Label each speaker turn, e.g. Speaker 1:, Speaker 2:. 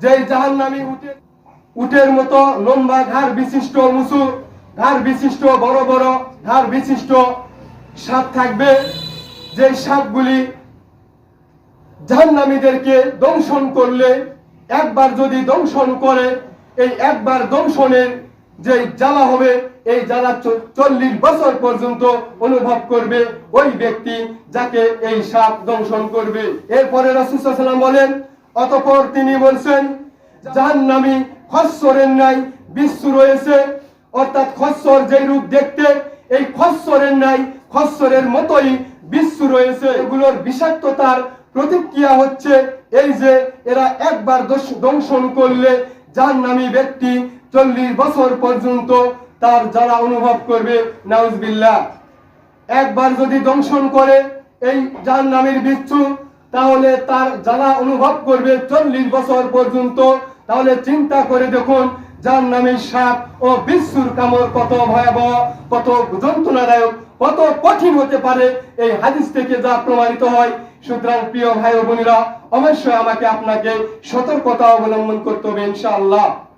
Speaker 1: যে জাহান্নামী উটের মতো লম্বা ঘাড় বিশিষ্ট মুসু, ঘাড় বিশিষ্ট বড় বড় ঘাড় বিশিষ্ট সাপ থাকবে, যে সাপগুলি জাহান্নামীদেরকে দংশন করলে, একবার যদি দংশন করে, এই একবার দংশনের যে জ্বালা হবে, এই জ্বালা 40 বছর পর্যন্ত অনুভব করবে ওই ব্যক্তি যাকে এই সাপ দংশন করবে। এরপরে রাসূল সাল্লাল্লাহু আলাইহি ওয়াসাল্লাম বলেন, অতঃপর তিনি বলছেন, জাহান্নামী খচ্চরের ন্যায় বিচ্ছু রয়েছে, অর্থাৎ খচ্চর যেই রূপ দেখতে, এই খচ্চরের ন্যায় খচ্চরের মতোই বিচ্ছু রয়েছে। এগুলোর বিষাক্ততার প্রতিক্রিয়া হচ্ছে এই যে এরা একবার দংশন করলে জাহান্নামী ব্যক্তি 40 বছর পর্যন্ত তার জ্বালা অনুভব করবে। নাউজুবিল্লাহ। একবার যদি দংশন করে এই জাহান্নামীর বিচ্ছু, তাহলে তার জ্বালা অনুভব করবে 40 বছর পর্যন্ত। তাহলে চিন্তা করে দেখুন জাহান্নামীর সাপ ও বিচ্ছুর কামড় কত ভয়াবহ, কত যন্ত্রণাদায়ক, কত কঠিন হতে পারে, এই হাদিস থেকে যা প্রমাণিত হয়। সুতরাং প্রিয় ভাই ও বোনেরা, অবশ্যই আমাকে আপনাকে সতর্কতা অবলম্বন করতে হবে ইনশাআল্লাহ।